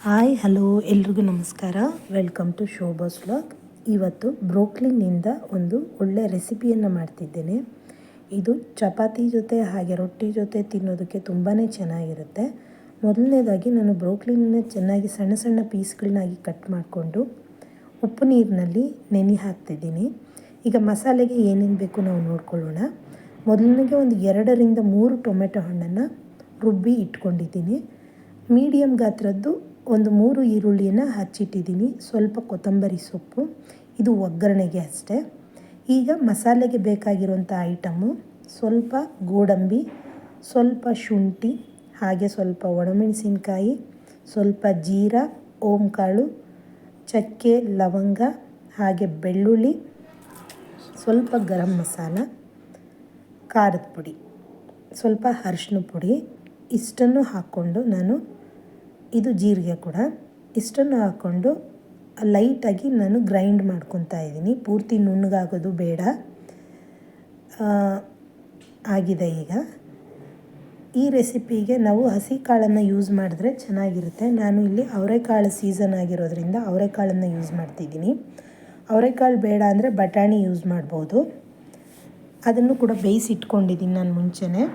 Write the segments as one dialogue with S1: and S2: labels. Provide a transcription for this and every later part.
S1: Hi hello ಎಲ್ರಿಗೂ ನಮಸ್ಕಾರ. Welcome to Shobha's vlog. ಇವತ್ತು ಬ್ರೋಕ್ಲಿನಿಂದ ಒಂದು ಒಳ್ಳೆ ರೆಸಿಪಿಯನ್ನು ಮಾಡ್ತಿದ್ದೇನೆ. ಇದು ಚಪಾತಿ ಜೊತೆ ಹಾಗೆ ರೊಟ್ಟಿ ಜೊತೆ ತಿನ್ನೋದಕ್ಕೆ ತುಂಬಾ ಚೆನ್ನಾಗಿರುತ್ತೆ. ಮೊದಲನೇದಾಗಿ ನಾನು ಬ್ರೋಕ್ಲಿನ ಚೆನ್ನಾಗಿ ಸಣ್ಣ ಸಣ್ಣ ಪೀಸ್ಗಳನ್ನಾಗಿ ಕಟ್ ಮಾಡಿಕೊಂಡು ಉಪ್ಪು ನೀರಿನಲ್ಲಿ ನೆನೆ ಹಾಕ್ತಿದ್ದೀನಿ. ಈಗ ಮಸಾಲೆಗೆ ಏನೇನು ಬೇಕು ನಾವು ನೋಡ್ಕೊಳ್ಳೋಣ. ಮೊದಲನಿಗೆ ಒಂದು 2ರಿಂದ 3 ಟೊಮೆಟೊ ಹಣ್ಣನ್ನು ರುಬ್ಬಿ ಇಟ್ಕೊಂಡಿದ್ದೀನಿ. ಮೀಡಿಯಮ್ ಗಾತ್ರದ್ದು ಒಂದು 3 ಈರುಳ್ಳಿಯನ್ನು ಹಚ್ಚಿಟ್ಟಿದ್ದೀನಿ. ಸ್ವಲ್ಪ ಕೊತ್ತಂಬರಿ ಸೊಪ್ಪು, ಇದು ಒಗ್ಗರಣೆಗೆ ಅಷ್ಟೇ. ಈಗ ಮಸಾಲೆಗೆ ಬೇಕಾಗಿರುವಂಥ ಐಟಮು ಸ್ವಲ್ಪ ಗೋಡಂಬಿ, ಸ್ವಲ್ಪ ಶುಂಠಿ, ಹಾಗೆ ಸ್ವಲ್ಪ ಒಣಮೆಣಸಿನ್ಕಾಯಿ, ಸ್ವಲ್ಪ ಜೀರಾ, ಓಂಕಾಳು, ಚಕ್ಕೆ, ಲವಂಗ, ಹಾಗೆ ಬೆಳ್ಳುಳ್ಳಿ, ಸ್ವಲ್ಪ ಗರಂ ಮಸಾಲ, ಖಾರದ ಪುಡಿ, ಸ್ವಲ್ಪ ಅರಿಶಿನ ಪುಡಿ, ಇಷ್ಟನ್ನು ಹಾಕ್ಕೊಂಡು ಇದು ಜೀರಿಗೆ ಕೂಡ, ಇಷ್ಟನ್ನು ಹಾಕ್ಕೊಂಡು ಲೈಟಾಗಿ ನಾನು ಗ್ರೈಂಡ್ ಮಾಡ್ಕೊತಾ ಇದ್ದೀನಿ. ಪೂರ್ತಿ ನುಣ್ಣಗಾಗೋದು ಬೇಡ. ಆಗಿದೆ. ಈಗ ಈ ರೆಸಿಪಿಗೆ ನಾವು ಹಸಿ ಕಾಳನ್ನು ಯೂಸ್ ಮಾಡಿದ್ರೆ ಚೆನ್ನಾಗಿರುತ್ತೆ. ನಾನು ಇಲ್ಲಿ ಅವರೆಕಾಳು ಸೀಸನ್ ಆಗಿರೋದ್ರಿಂದ ಅವರೆಕಾಳನ್ನು ಯೂಸ್ ಮಾಡ್ತಿದ್ದೀನಿ. ಅವರೆಕಾಳು ಬೇಡ ಅಂದರೆ ಬಟಾಣಿ ಯೂಸ್ ಮಾಡ್ಬೋದು. ಅದನ್ನು ಕೂಡ ಬೇಯಿಸಿಟ್ಕೊಂಡಿದ್ದೀನಿ ನಾನು ಮುಂಚೆನೇ.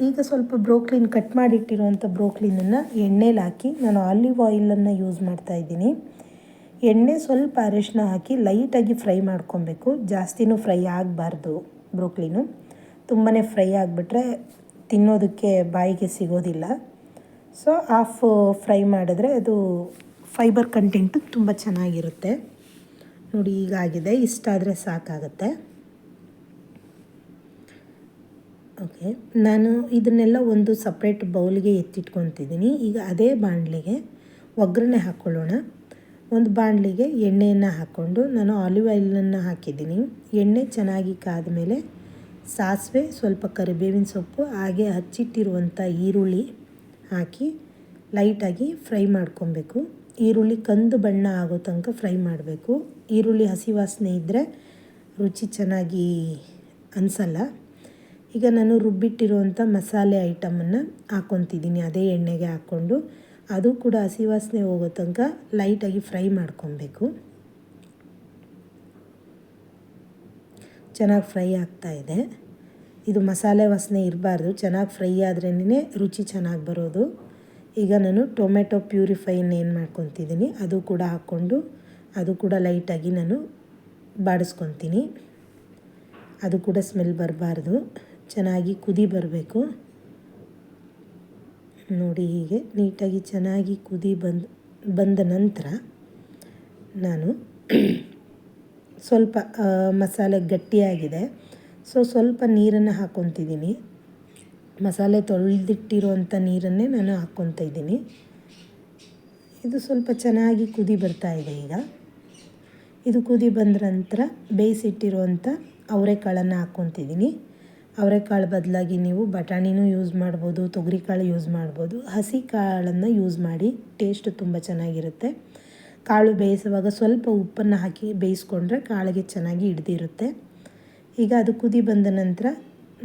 S1: ಈಗ ಸ್ವಲ್ಪ ಬ್ರೋಕ್ಲಿನ್ ಕಟ್ ಮಾಡಿಟ್ಟಿರುವಂಥ ಬ್ರೋಕ್ಲಿನನ್ನು ಎಣ್ಣೆಲಿ ಹಾಕಿ ನಾನು ಆಲಿವ್ ಆಯಿಲನ್ನು ಯೂಸ್ ಮಾಡ್ತಾಯಿದ್ದೀನಿ. ಎಣ್ಣೆ ಸ್ವಲ್ಪ ಅರಿಶಿನ ಹಾಕಿ ಲೈಟಾಗಿ ಫ್ರೈ ಮಾಡ್ಕೊಬೇಕು. ಜಾಸ್ತಿನೂ ಫ್ರೈ ಆಗಬಾರ್ದು. ಬ್ರೋಕ್ಲಿನು ತುಂಬಾ ಫ್ರೈ ಆಗಿಬಿಟ್ರೆ ತಿನ್ನೋದಕ್ಕೆ ಬಾಯಿಗೆ ಸಿಗೋದಿಲ್ಲ. ಸೊ ಹಾಫ್ ಫ್ರೈ ಮಾಡಿದ್ರೆ ಅದು ಫೈಬರ್ ಕಂಟೆಂಟು ತುಂಬ ಚೆನ್ನಾಗಿರುತ್ತೆ. ನೋಡಿ ಈಗಾಗಿದೆ. ಇಷ್ಟಾದರೆ ಸಾಕಾಗುತ್ತೆ. ಓಕೆ, ನಾನು ಇದನ್ನೆಲ್ಲ ಒಂದು ಸಪ್ರೇಟ್ ಬೌಲ್ಗೆ ಎತ್ತಿಟ್ಕೊತಿದ್ದೀನಿ. ಈಗ ಅದೇ ಬಾಣಲಿಗೆ ಒಗ್ಗರಣೆ ಹಾಕ್ಕೊಳ್ಳೋಣ. ಒಂದು ಬಾಣಲಿಗೆ ಎಣ್ಣೆಯನ್ನು ಹಾಕ್ಕೊಂಡು ನಾನು ಆಲಿವ್ ಆಯಿಲನ್ನು ಹಾಕಿದ್ದೀನಿ. ಎಣ್ಣೆ ಚೆನ್ನಾಗಿ ಕಾದ ಮೇಲೆ ಸಾಸಿವೆ, ಸ್ವಲ್ಪ ಕರಿಬೇವಿನ ಸೊಪ್ಪು, ಹಾಗೆ ಹಚ್ಚಿಟ್ಟಿರುವಂಥ ಈರುಳ್ಳಿ ಹಾಕಿ ಲೈಟಾಗಿ ಫ್ರೈ ಮಾಡ್ಕೊಬೇಕು. ಈರುಳ್ಳಿ ಕಂದು ಬಣ್ಣ ಆಗೋ ತನಕ ಫ್ರೈ ಮಾಡಬೇಕು. ಈರುಳ್ಳಿ ಹಸಿ ವಾಸನೆ ಇದ್ದರೆ ರುಚಿ ಚೆನ್ನಾಗಿ ಅನಿಸಲ್ಲ. ಈಗ ನಾನು ರುಬ್ಬಿಟ್ಟಿರುವಂಥ ಮಸಾಲೆ ಐಟಮನ್ನು ಹಾಕ್ಕೊತಿದ್ದೀನಿ. ಅದೇ ಎಣ್ಣೆಗೆ ಹಾಕ್ಕೊಂಡು ಅದು ಕೂಡ ಹಸಿ ವಾಸನೆ ಹೋಗೋ ತನಕ ಲೈಟಾಗಿ ಫ್ರೈ ಮಾಡ್ಕೊಬೇಕು. ಚೆನ್ನಾಗಿ ಫ್ರೈ ಆಗ್ತಾಯಿದೆ. ಇದು ಮಸಾಲೆ ವಾಸನೆ ಇರಬಾರ್ದು. ಚೆನ್ನಾಗಿ ಫ್ರೈ ಆದ್ರೇ ರುಚಿ ಚೆನ್ನಾಗಿ ಬರೋದು. ಈಗ ನಾನು ಟೊಮೆಟೊ ಪ್ಯೂರಿಫೈನ ಏನು ಮಾಡ್ಕೊತಿದ್ದೀನಿ ಅದು ಕೂಡ ಹಾಕ್ಕೊಂಡು ಅದು ಕೂಡ ಲೈಟಾಗಿ ನಾನು ಬಾಡಿಸ್ಕೊತೀನಿ. ಅದು ಕೂಡ ಸ್ಮೆಲ್ ಬರಬಾರ್ದು. ಚೆನ್ನಾಗಿ ಕುದಿ ಬರಬೇಕು. ನೋಡಿ ಹೀಗೆ ನೀಟಾಗಿ ಚೆನ್ನಾಗಿ ಕುದಿ ಬಂದ ನಂತರ ನಾನು ಸ್ವಲ್ಪ ಮಸಾಲೆ ಗಟ್ಟಿಯಾಗಿದೆ. ಸ್ವಲ್ಪ ನೀರನ್ನು ಹಾಕ್ಕೊತಿದ್ದೀನಿ. ಮಸಾಲೆ ತೊಳೆದಿಟ್ಟಿರುವಂಥ ನೀರನ್ನೇ ನಾನು ಹಾಕ್ಕೊತಾ ಇದ್ದೀನಿ. ಇದು ಸ್ವಲ್ಪ ಚೆನ್ನಾಗಿ ಕುದಿ ಬರ್ತಾಯಿದೆ. ಈಗ ಇದು ಕುದಿ ಬಂದ ನಂತರ ಬೇಯಿಸಿಟ್ಟಿರುವಂಥ ಅವರೆಕಾಳನ್ನು ಹಾಕ್ಕೊತಿದ್ದೀನಿ. ಅವರೆಕಾಳು ಬದಲಾಗಿ ನೀವು ಬಟಾಣಿನೂ ಯೂಸ್ ಮಾಡ್ಬೋದು, ತೊಗರಿಕಾಳು ಯೂಸ್ ಮಾಡ್ಬೋದು. ಹಸಿ ಕಾಳನ್ನು ಯೂಸ್ ಮಾಡಿ, ಟೇಸ್ಟ್ ತುಂಬ ಚೆನ್ನಾಗಿರುತ್ತೆ. ಕಾಳು ಬೇಯಿಸುವಾಗ ಸ್ವಲ್ಪ ಉಪ್ಪನ್ನು ಹಾಕಿ ಬೇಯಿಸ್ಕೊಂಡ್ರೆ ಕಾಳಿಗೆ ಚೆನ್ನಾಗಿ ಹಿಡ್ದಿರುತ್ತೆ. ಈಗ ಅದು ಕುದಿ ಬಂದ ನಂತರ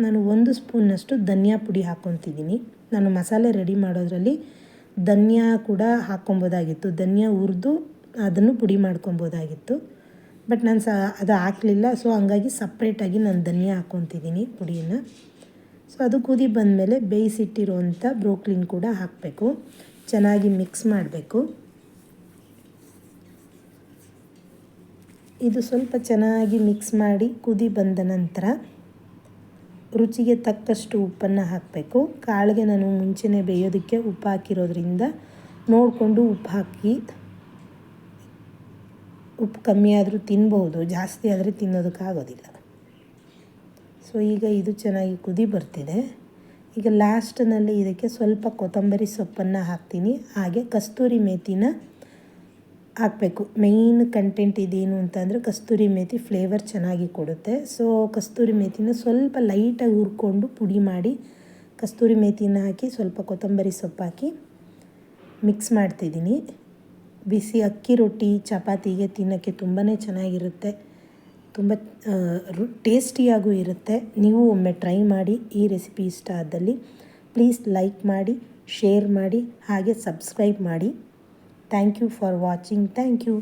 S1: ನಾನು 1 ಸ್ಪೂನ್ನಷ್ಟು ಧನಿಯಾ ಪುಡಿ ಹಾಕ್ಕೊತಿದ್ದೀನಿ. ನಾನು ಮಸಾಲೆ ರೆಡಿ ಮಾಡೋದ್ರಲ್ಲಿ ಧನಿಯಾ ಕೂಡ ಹಾಕ್ಕೊಬೋದಾಗಿತ್ತು. ಧನಿಯಾ ಹುರಿದು ಅದನ್ನು ಪುಡಿ ಮಾಡ್ಕೊಬೋದಾಗಿತ್ತು. ಬಟ್ ನಾನು ಅದು ಹಾಕಲಿಲ್ಲ. ಹಂಗಾಗಿ ಸಪ್ರೇಟಾಗಿ ನಾನು ಧನಿಯಾ ಹಾಕ್ಕೊತಿದ್ದೀನಿ ಪುಡಿಯನ್ನು. ಅದು ಕುದಿ ಬಂದಮೇಲೆ ಬೇಯಿಸಿಟ್ಟಿರುವಂಥ ಬ್ರೋಕ್ಲಿನ್ ಕೂಡ ಹಾಕಬೇಕು. ಚೆನ್ನಾಗಿ ಮಿಕ್ಸ್ ಮಾಡಬೇಕು. ಇದು ಸ್ವಲ್ಪ ಚೆನ್ನಾಗಿ ಮಿಕ್ಸ್ ಮಾಡಿ ಕುದಿ ಬಂದ ನಂತರ ರುಚಿಗೆ ತಕ್ಕಷ್ಟು ಉಪ್ಪನ್ನು ಹಾಕಬೇಕು. ಕಾಳಿಗೆ ನಾನು ಮುಂಚೆನೇ ಬೇಯೋದಕ್ಕೆ ಉಪ್ಪು ಹಾಕಿರೋದ್ರಿಂದ ನೋಡಿಕೊಂಡು ಉಪ್ಪು ಹಾಕಿ. ಉಪ್ಪು ಕಮ್ಮಿ ಆದರೂ ತಿನ್ಬೋದು, ಜಾಸ್ತಿ ಆದರೆ ತಿನ್ನೋದಕ್ಕಾಗೋದಿಲ್ಲ. ಈಗ ಇದು ಚೆನ್ನಾಗಿ ಕುದಿ ಬರ್ತಿದೆ. ಈಗ ಲಾಸ್ಟ್ನಲ್ಲಿ ಇದಕ್ಕೆ ಸ್ವಲ್ಪ ಕೊತ್ತಂಬರಿ ಸೊಪ್ಪನ್ನು ಹಾಕ್ತೀನಿ. ಹಾಗೆ ಕಸ್ತೂರಿ ಮೇಥಿನ ಹಾಕಬೇಕು. ಮೇಯ್ನ್ ಕಂಟೆಂಟ್ ಇದೇನು ಅಂತಂದರೆ ಕಸ್ತೂರಿ ಮೇಥಿ ಫ್ಲೇವರ್ ಚೆನ್ನಾಗಿ ಕೊಡುತ್ತೆ. ಕಸ್ತೂರಿ ಮೇಥಿನ ಸ್ವಲ್ಪ ಲೈಟಾಗಿ ಹುರ್ಕೊಂಡು ಪುಡಿ ಮಾಡಿ ಕಸ್ತೂರಿ ಮೇಥಿನ ಹಾಕಿ ಸ್ವಲ್ಪ ಕೊತ್ತಂಬರಿ ಸೊಪ್ಪು ಹಾಕಿ ಮಿಕ್ಸ್ ಮಾಡ್ತಿದ್ದೀನಿ. ಬಿಸಿ ಅಕ್ಕಿ ರೊಟ್ಟಿ ಚಪಾತಿಗೆ ತಿನ್ನೋಕ್ಕೆ ತುಂಬಾ ಚೆನ್ನಾಗಿರುತ್ತೆ. ತುಂಬ ಟೇಸ್ಟಿಯಾಗೂ ಇರುತ್ತೆ. ನೀವು ಒಮ್ಮೆ ಟ್ರೈ ಮಾಡಿ. ಈ ರೆಸಿಪಿ ಇಷ್ಟ ಆದಲ್ಲಿ ಪ್ಲೀಸ್ ಲೈಕ್ ಮಾಡಿ, ಶೇರ್ ಮಾಡಿ, ಹಾಗೆ ಸಬ್ಸ್ಕ್ರೈಬ್ ಮಾಡಿ. Thank you for watching. Thank you.